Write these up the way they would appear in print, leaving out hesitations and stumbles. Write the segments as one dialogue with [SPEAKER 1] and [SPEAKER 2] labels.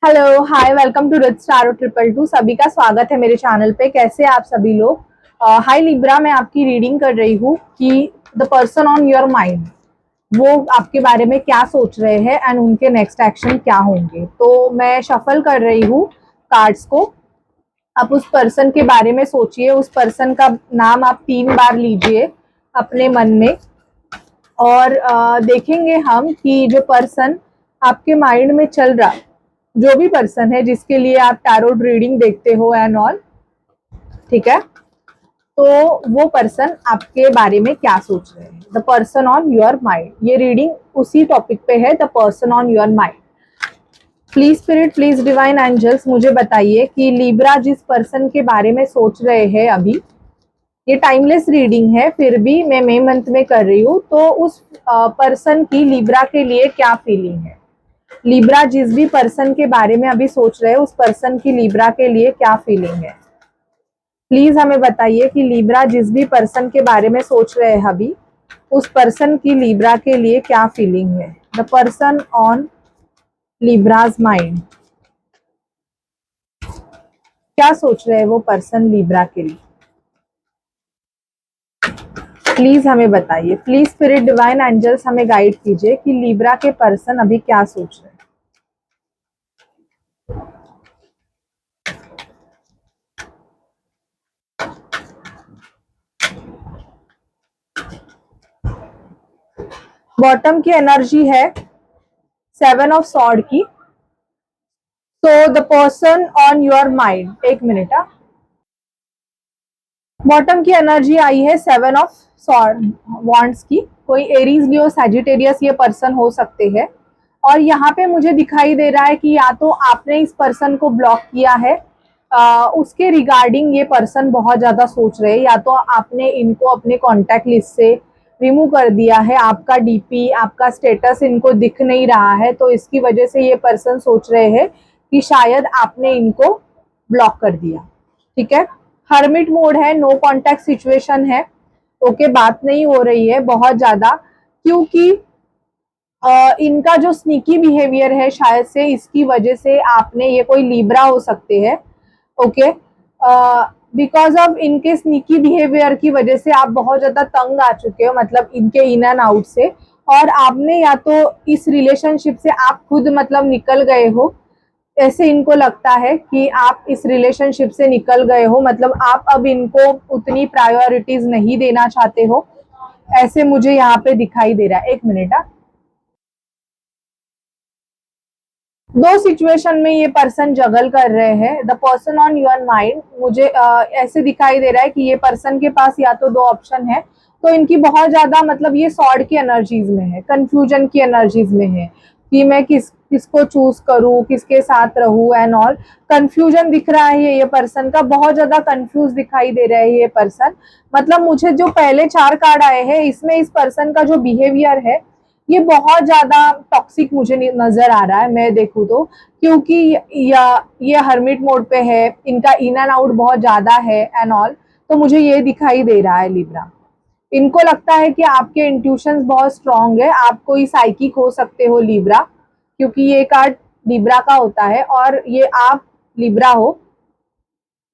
[SPEAKER 1] Hello hi welcome to rich स्टारो 222। सभी का स्वागत है मेरे चैनल पे। कैसे आप सभी लोग। हाय लिब्रा, मैं आपकी रीडिंग कर रही हूँ कि the person on your mind वो आपके बारे में क्या सोच रहे हैं एंड उनके नेक्स्ट एक्शन क्या होंगे। तो मैं शफल कर रही हूँ कार्ड्स को। आप उस पर्सन के बारे में सोचिए, उस पर्सन का नाम आप 3 बार लीजिए अपने मन में और देखेंगे हम कि जो पर्सन आपके माइंड में चल रहा, जो भी पर्सन है जिसके लिए आप टैरोट रीडिंग देखते हो एंड ऑल, ठीक है, तो वो पर्सन आपके बारे में क्या सोच रहे हैं। The person on your mind, ये रीडिंग उसी टॉपिक पे है, the person on your mind. Please spirit, please divine angels, मुझे बताइए कि लिब्रा जिस पर्सन के बारे में सोच रहे हैं अभी, ये टाइमलेस रीडिंग है, फिर भी मैं मई मंथ में कर रही हूँ, तो उस पर्सन की लिब्रा के लिए क्या फीलिंग है। लिब्रा जिस भी पर्सन के बारे में अभी सोच रहे हैं, उस पर्सन की लिब्रा के लिए क्या फीलिंग है। प्लीज हमें बताइए कि लिब्रा जिस भी पर्सन के बारे में सोच रहे हैं अभी, उस पर्सन की लिब्रा के लिए क्या फीलिंग है। द पर्सन ऑन लिब्राज माइंड, क्या सोच रहे हैं वो पर्सन लिब्रा के लिए। प्लीज हमें बताइए, प्लीज स्पिरिट डिवाइन एंजल्स हमें गाइड कीजिए कि लिब्रा के पर्सन अभी क्या सोच रहे हैं। बॉटम की एनर्जी है 7 ऑफ सॉर्ड की। So the person on your mind, एक मिनट, बॉटम की एनर्जी आई है 7 ऑफ वॉन्ड्स की। कोई एरीज, लियो, सैजिटेरियस ये पर्सन हो सकते हैं। और यहाँ पे मुझे दिखाई दे रहा है कि या तो आपने इस पर्सन को ब्लॉक किया है, उसके रिगार्डिंग ये पर्सन बहुत ज्यादा सोच रहे हैं, या तो आपने इनको अपने कॉन्टैक्ट लिस्ट से रिमूव कर दिया है, आपका डीपी, आपका स्टेटस इनको दिख नहीं रहा है, तो इसकी वजह से ये पर्सन सोच रहे हैं कि शायद आपने इनको ब्लॉक कर दिया। ठीक है, हर्मिट मोड है, नो कांटेक्ट सिचुएशन है। ओके, बात नहीं हो रही है बहुत ज्यादा, क्योंकि इनका जो स्नीकी बिहेवियर है, शायद से इसकी वजह से आपने, ये कोई लिब्रा हो सकते हैं। ओके, बिकॉज ऑफ इनके स्नीकी बिहेवियर की वजह से आप बहुत ज्यादा तंग आ चुके हो, मतलब इनके इन एंड आउट से, और आपने या तो इस रिलेशनशिप से आप खुद मतलब निकल गए हो, ऐसे इनको लगता है कि आप इस रिलेशनशिप से निकल गए हो, मतलब आप अब इनको उतनी प्रायोरिटीज नहीं देना चाहते हो, ऐसे मुझे यहाँ पे दिखाई दे रहा है। एक मिनट, दो सिचुएशन में ये पर्सन जगल कर रहे हैं। The person on your mind, मुझे ऐसे दिखाई दे रहा है कि ये पर्सन के पास या तो दो ऑप्शन है, तो इनकी बहुत ज्यादा मतलब ये सॉर्ड की एनर्जीज में है, कंफ्यूजन की एनर्जीज में है कि मैं किसको चूज करूं, किसके साथ रहूं एंड ऑल। कंफ्यूजन दिख रहा है ये पर्सन का, बहुत ज्यादा कंफ्यूज दिखाई दे रहा है ये पर्सन। मतलब मुझे जो पहले 4 कार्ड आए हैं, इसमें इस पर्सन का जो बिहेवियर है, ये बहुत ज्यादा टॉक्सिक मुझे नजर आ रहा है, मैं देखूँ तो, क्योंकि ये हर्मिट मोड पे है, इनका इन एंड आउट बहुत ज्यादा है एंड ऑल। तो मुझे ये दिखाई दे रहा है लिब्रा, इनको लगता है कि आपके इंट्यूशंस बहुत स्ट्रांग है, आप कोई साइकिक हो सकते हो लिब्रा, क्योंकि ये कार्ड लिब्रा का होता है और ये आप लिब्रा हो।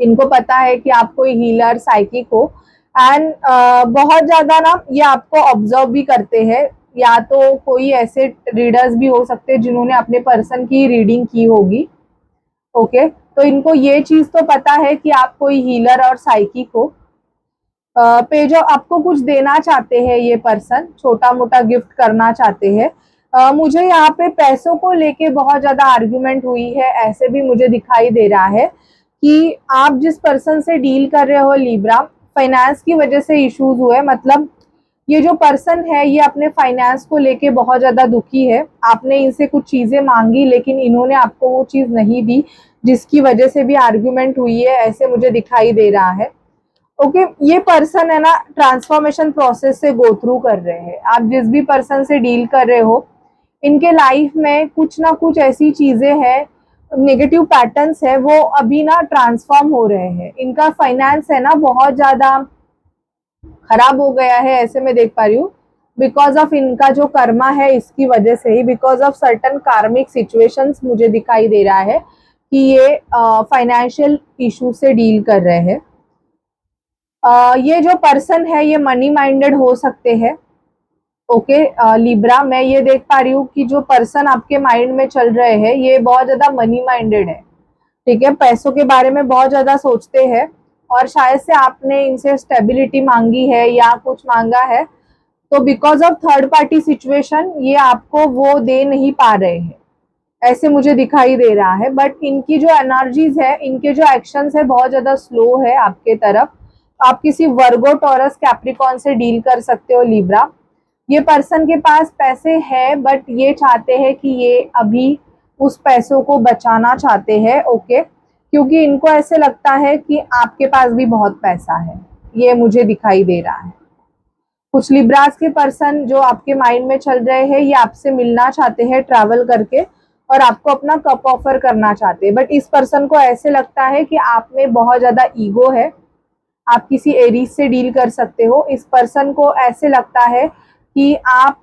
[SPEAKER 1] इनको पता है कि आप कोई हीलर, साइकिक हो एंड बहुत ज्यादा ना ये आपको ऑब्जर्व भी करते हैं, या तो कोई ऐसे रीडर्स भी हो सकते हैं जिन्होंने अपने पर्सन की रीडिंग की होगी। ओके, तो इनको ये चीज तो पता है कि आप कोई हीलर और साइकिक हो। पेज आपको कुछ देना चाहते हैं, ये पर्सन छोटा मोटा गिफ्ट करना चाहते हैं। मुझे यहाँ पे पैसों को लेके बहुत ज्यादा आर्ग्यूमेंट हुई है, ऐसे भी मुझे दिखाई दे रहा है कि आप जिस पर्सन से डील कर रहे हो लिब्रा, फाइनेंस की वजह से इश्यूज हुए, मतलब ये जो पर्सन है ये अपने फाइनेंस को लेके बहुत ज्यादा दुखी है। आपने इनसे कुछ चीजें मांगी लेकिन इन्होंने आपको वो चीज नहीं दी, जिसकी वजह से भी आर्ग्यूमेंट हुई है, ऐसे मुझे दिखाई दे रहा है। ओके, ये पर्सन है ना ट्रांसफॉर्मेशन प्रोसेस से गो थ्रू कर रहे हैं। आप जिस भी पर्सन से डील कर रहे हो, इनके लाइफ में कुछ ना कुछ ऐसी चीजें हैं, नेगेटिव पैटर्न्स है, वो अभी ना ट्रांसफॉर्म हो रहे हैं। इनका फाइनेंस है ना बहुत ज्यादा खराब हो गया है, ऐसे मैं देख पा रही हूँ। बिकॉज ऑफ इनका जो कर्मा है इसकी वजह से ही, बिकॉज ऑफ सर्टन कार्मिक सिचुएशंस मुझे दिखाई दे रहा है कि ये फाइनेंशियल इशू से डील कर रहे हैं। ये जो पर्सन है ये मनी माइंडेड हो सकते हैं। ओके लिब्रा, मैं ये देख पा रही हूँ कि जो पर्सन आपके माइंड में चल रहे हैं ये बहुत ज्यादा मनी माइंडेड है। ठीक है, पैसों के बारे में बहुत ज्यादा सोचते हैं और शायद से आपने इनसे स्टेबिलिटी मांगी है या कुछ मांगा है, तो because of third party situation ये आपको वो दे नहीं पा रहे हैं, ऐसे मुझे दिखाई दे रहा है। बट इनकी जो एनर्जीज है, इनके जो एक्शंस है बहुत ज्यादा स्लो है आपके तरफ। आप किसी वर्गो, टॉरस, कैप्रिकॉन से डील कर सकते हो लिब्रा। ये पर्सन के पास पैसे हैं बट ये चाहते हैं कि ये अभी उस पैसों को बचाना चाहते हैं। ओके, क्योंकि इनको ऐसे लगता है कि आपके पास भी बहुत पैसा है, ये मुझे दिखाई दे रहा है। कुछ लिब्रास के पर्सन जो आपके माइंड में चल रहे हैं ये आपसे मिलना चाहते हैं ट्रैवल करके और आपको अपना कप ऑफर करना चाहते हैं। बट इस पर्सन को ऐसे लगता है कि आप में बहुत ज्यादा ईगो है। आप किसी एरीज से डील कर सकते हो। इस पर्सन को ऐसे लगता है कि आप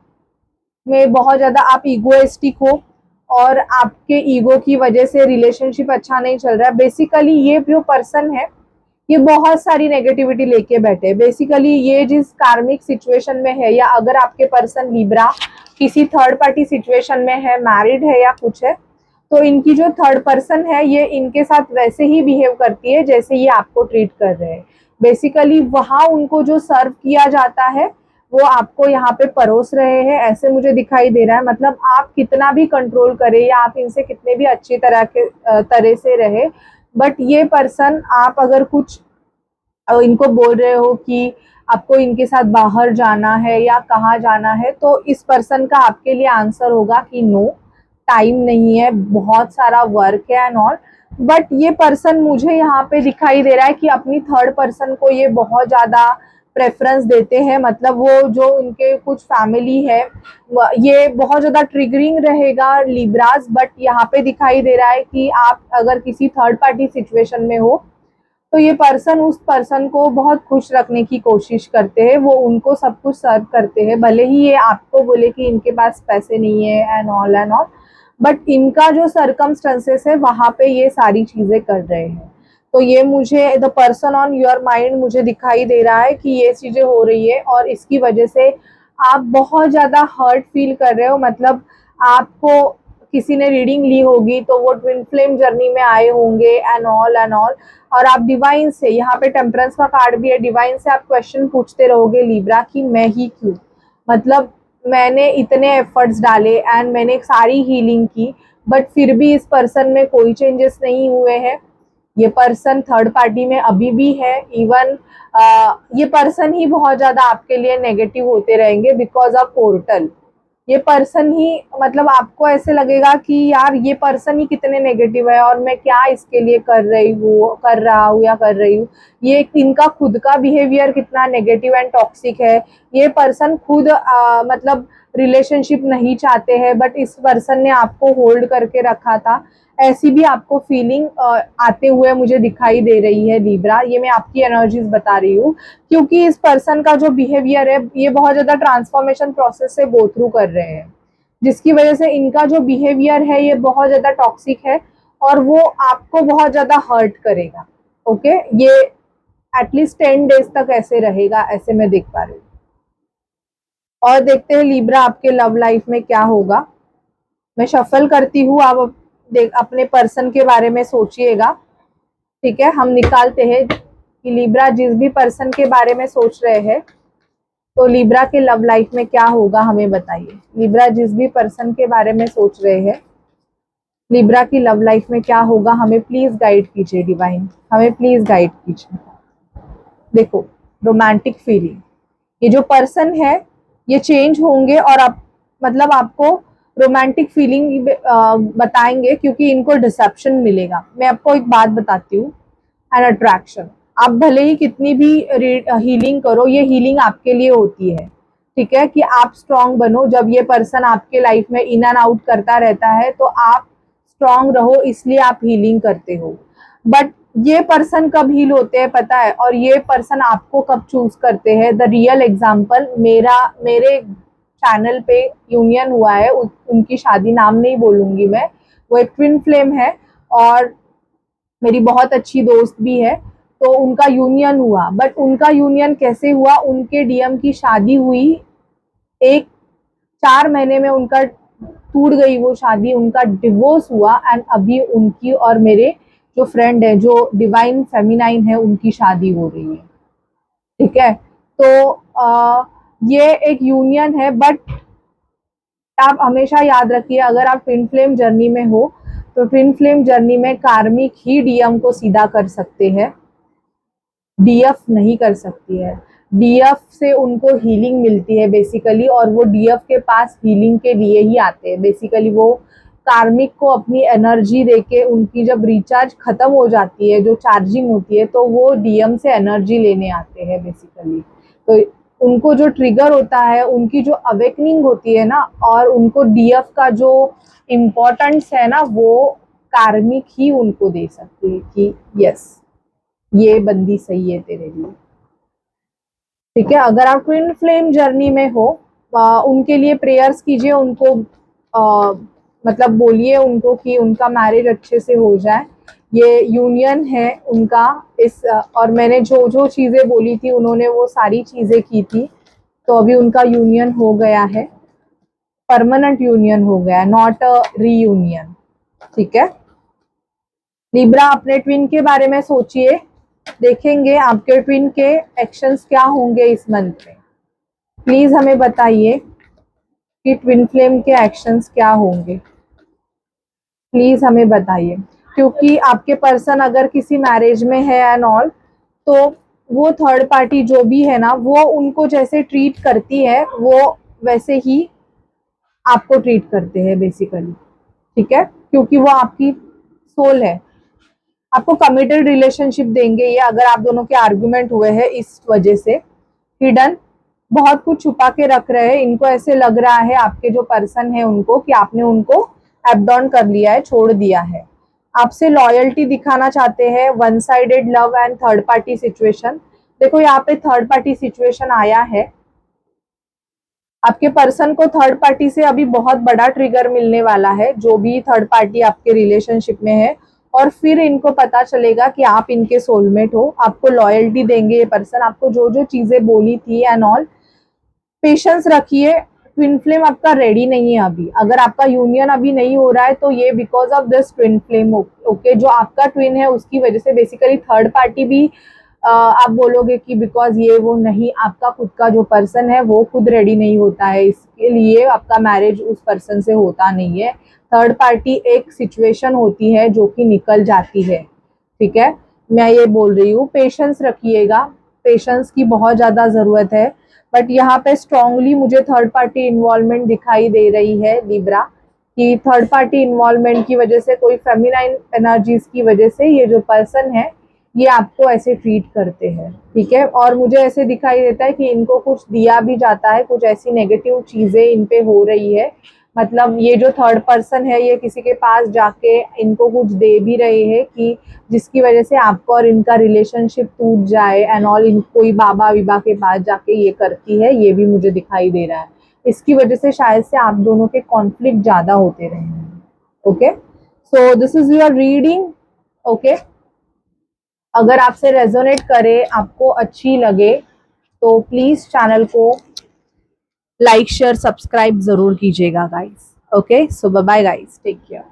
[SPEAKER 1] में बहुत ज्यादा आप ईगोइस्टिक हो और आपके ईगो की वजह से रिलेशनशिप अच्छा नहीं चल रहा है। बेसिकली ये जो पर्सन है ये बहुत सारी नेगेटिविटी लेके बैठे। बेसिकली ये जिस कार्मिक सिचुएशन में है, या अगर आपके पर्सन लिब्रा किसी थर्ड पार्टी सिचुएशन में है, मैरिड है या कुछ है, तो इनकी जो थर्ड पर्सन है ये इनके साथ वैसे ही बिहेव करती है जैसे ये आपको ट्रीट कर रहे हैं। बेसिकली वहां उनको जो सर्व किया जाता है वो आपको यहाँ पे परोस रहे हैं, ऐसे मुझे दिखाई दे रहा है। मतलब आप कितना भी कंट्रोल करें या आप इनसे कितने भी अच्छी तरह से रहे, बट ये पर्सन, आप अगर कुछ इनको बोल रहे हो कि आपको इनके साथ बाहर जाना है या कहाँ जाना है, तो इस पर्सन का आपके लिए आंसर होगा कि नो, टाइम नहीं है, बहुत सारा वर्क है एंड ऑल। बट ये पर्सन मुझे यहाँ पे दिखाई दे रहा है कि अपनी थर्ड पर्सन को ये बहुत ज्यादा प्रेफरेंस देते हैं। मतलब वो जो उनके कुछ फैमिली है ये बहुत ज्यादा ट्रिगरिंग रहेगा लिब्रास। बट यहाँ पे दिखाई दे रहा है कि आप अगर किसी थर्ड पार्टी सिचुएशन में हो तो ये पर्सन उस पर्सन को बहुत खुश रखने की कोशिश करते हैं, वो उनको सब कुछ सर्व करते हैं, भले ही ये आपको बोले कि इनके पास पैसे नहीं है and all and all. But इनका जो सरकमस्टेंसेस है वहां पे ये सारी चीजें कर रहे हैं। तो ये मुझे the person on your mind मुझे दिखाई दे रहा है कि ये चीजें हो रही है और इसकी वजह से आप बहुत ज्यादा हर्ट फील कर रहे हो। मतलब आपको किसी ने रीडिंग ली होगी तो वो ट्विन फ्लेम जर्नी में आए होंगे एंड ऑल एंड ऑल। और आप डिवाइन से, यहाँ पे टेम्परेंस का कार्ड भी है, डिवाइन से आप क्वेश्चन पूछते रहोगे लिब्रा कि मैं ही क्यों, मतलब मैंने इतने एफर्ट्स डाले एंड मैंने सारी हीलिंग की बट फिर भी इस पर्सन में कोई चेंजेस नहीं हुए हैं। ये पर्सन थर्ड पार्टी में अभी भी है। इवन ये पर्सन ही बहुत ज्यादा आपके लिए नेगेटिव होते रहेंगे बिकॉज ऑफ पोर्टल। ये पर्सन ही, मतलब आपको ऐसे लगेगा कि यार ये पर्सन ही कितने नेगेटिव है और मैं क्या इसके लिए कर रहा हूँ या कर रही हूँ। ये इनका खुद का बिहेवियर कितना नेगेटिव एंड टॉक्सिक है। ये पर्सन खुद मतलब रिलेशनशिप नहीं चाहते हैं बट इस पर्सन ने आपको होल्ड करके रखा था, ऐसी भी आपको फीलिंग आते हुए मुझे दिखाई दे रही है लिब्रा। ये मैं आपकी एनर्जीज बता रही हूँ क्योंकि इस पर्सन का जो बिहेवियर है ये बहुत ज्यादा ट्रांसफॉर्मेशन प्रोसेस से गो थ्रू कर रहे हैं, जिसकी वजह से इनका जो बिहेवियर है ये बहुत ज्यादा टॉक्सिक है और वो आपको बहुत ज्यादा हर्ट करेगा। ओके, ये एटलीस्ट 10 डेज तक ऐसे रहेगा, ऐसे मैं देख पा रही हूँ। और देखते हैं लिब्रा आपके लव लाइफ में क्या होगा। मैं शफल करती हूँ, आप अपने पर्सन के बारे में सोचिएगा। ठीक है, हम निकालते हैं कि लिब्रा जिस भी पर्सन के बारे में सोच रहे हैं तो लिब्रा के लव लाइफ में क्या होगा हमें बताइए। लिब्रा जिस भी पर्सन के बारे में सोच रहे हैं, लिब्रा की लव लाइफ में क्या होगा, हमें प्लीज गाइड कीजिए डिवाइन, हमें प्लीज गाइड कीजिए। देखो, रोमांटिक फीलिंग, ये जो पर्सन है ये चेंज होंगे और आप, मतलब आपको रोमांटिक फीलिंग बताएंगे क्योंकि इनको डिसेप्शन मिलेगा। मैं आपको एक बात बताती हूँ, एन अट्रैक्शन। आप भले ही कितनी भी हीलिंग करो, ये हीलिंग आपके लिए होती है। ठीक है, कि आप स्ट्रांग बनो। जब ये पर्सन आपके लाइफ में इन एंड आउट करता रहता है तो आप स्ट्रांग रहो, इसलिए आप हीलिंग करते हो। बट ये पर्सन कब हील होते हैं पता है, और ये पर्सन आपको कब चूज करते हैं। द रियल एग्जाम्पल, मेरे चैनल पे यूनियन हुआ है, उनकी शादी, नाम नहीं बोलूंगी मैं, वो एक ट्विन फ्लेम है और मेरी बहुत अच्छी दोस्त भी है। तो उनका यूनियन हुआ, बट उनका यूनियन कैसे हुआ, उनके डीएम की शादी हुई, एक 4 महीने में उनका टूट गई वो शादी, उनका डिवोर्स हुआ, एंड अभी उनकी और मेरे जो फ्रेंड है जो डिवाइन फेमिनाइन है उनकी शादी हो रही है। ठीक है, तो ये एक यूनियन है, बट आप हमेशा याद रखिए अगर आप ट्विन फ्लेम जर्नी में हो तो ट्विन फ्लेम जर्नी में कार्मिक ही डीएम को सीधा कर सकते हैं, डीएफ नहीं कर सकती है। डीएफ से उनको हीलिंग मिलती है बेसिकली, और वो डीएफ के पास हीलिंग के लिए ही आते हैं बेसिकली। वो कार्मिक को अपनी एनर्जी देके, उनकी जब रिचार्ज खत्म हो जाती है, जो चार्जिंग होती है, तो वो डीएम से एनर्जी लेने आते हैं बेसिकली। तो उनको जो ट्रिगर होता है, उनकी जो अवेकनिंग होती है ना, और उनको डीएफ का जो इम्पोर्टेंस है ना, वो कार्मिक ही उनको दे सकती है कि यस, ये बंदी सही है तेरे लिए। ठीक है, अगर आप ट्विन फ्लेम जर्नी में हो, उनके लिए प्रेयर्स कीजिए, उनको मतलब बोलिए उनको कि उनका मैरिज अच्छे से हो जाए। ये यूनियन है उनका इस और मैंने जो जो चीज़ें बोली थी उन्होंने वो सारी चीज़ें की थी, तो अभी उनका यूनियन हो गया है, परमानेंट यूनियन हो गया है, नॉट अ रीयूनियन। ठीक है, लिब्रा अपने ट्विन के बारे में सोचिए, देखेंगे आपके ट्विन के एक्शंस क्या होंगे इस मंथ में। प्लीज हमें बताइए कि ट्विन फ्लेम के एक्शंस क्या होंगे, प्लीज हमें बताइए। क्योंकि आपके पर्सन अगर किसी मैरिज में है एंड ऑल, तो वो थर्ड पार्टी जो भी है ना, वो उनको जैसे ट्रीट करती है वो वैसे ही आपको ट्रीट करते हैं बेसिकली। ठीक है, क्योंकि वो आपकी सोल है, आपको कमिटेड रिलेशनशिप देंगे ये, अगर आप दोनों के आर्गुमेंट हुए हैं इस वजह से। हिडन, बहुत कुछ छुपा के रख रहे हैं, इनको ऐसे लग रहा है आपके जो पर्सन है उनको कि आपने उनको एब्डॉन कर लिया है, छोड़ दिया है। आपसे लॉयल्टी दिखाना चाहते हैं, one sided love and third party situation. देखो यहाँ पे थर्ड पार्टी सिचुएशन आया है, आपके पर्सन को थर्ड पार्टी से अभी बहुत बड़ा ट्रिगर मिलने वाला है, जो भी थर्ड पार्टी आपके रिलेशनशिप में है, और फिर इनको पता चलेगा कि आप इनके सोलमेट हो। आपको लॉयल्टी देंगे ये पर्सन, आपको जो जो चीजें बोली थी एंड ऑल। पेशेंस रखिए, ट्विन फ्लेम आपका रेडी नहीं है अभी। अगर आपका यूनियन अभी नहीं हो रहा है तो ये because of this twin flame. Okay, जो आपका ट्विन है उसकी वजह से बेसिकली थर्ड पार्टी भी आप बोलोगे कि बिकॉज ये वो नहीं, आपका खुद का जो पर्सन है वो खुद रेडी नहीं होता है, इसके लिए आपका मैरिज उस पर्सन से होता नहीं है। थर्ड पार्टी एक सिचुएशन होती है जो कि निकल जाती है। ठीक है, मैं ये बोल रही हूँ, पेशेंस रखिएगा, पेशेंस की बहुत ज़्यादा ज़रूरत है। बट यहाँ पे स्ट्रांगली मुझे थर्ड पार्टी इन्वॉल्वमेंट दिखाई दे रही है लिब्रा, कि थर्ड पार्टी इन्वॉल्वमेंट की वजह से, कोई फेमिनाइन एनर्जीज की वजह से ये जो पर्सन है ये आपको ऐसे ट्रीट करते हैं। ठीक है, और मुझे ऐसे दिखाई देता है कि इनको कुछ दिया भी जाता है, कुछ ऐसी नेगेटिव चीजें इन पे हो रही है। मतलब ये जो थर्ड पर्सन है ये किसी के पास जाके इनको कुछ दे भी रहे हैं कि जिसकी वजह से आपको और इनका रिलेशनशिप टूट जाए एंड ऑल। इन कोई बाबा विबा के पास जाके ये करती है, ये भी मुझे दिखाई दे रहा है। इसकी वजह से शायद से आप दोनों के कॉन्फ्लिक्ट ज्यादा होते रहे हैं। Okay, so this is your reading. Okay, अगर आपसे रेजोनेट करे, आपको अच्छी लगे, तो प्लीज चैनल को लाइक शेयर सब्सक्राइब जरूर कीजिएगा guys. Okay, so bye bye guys, take care.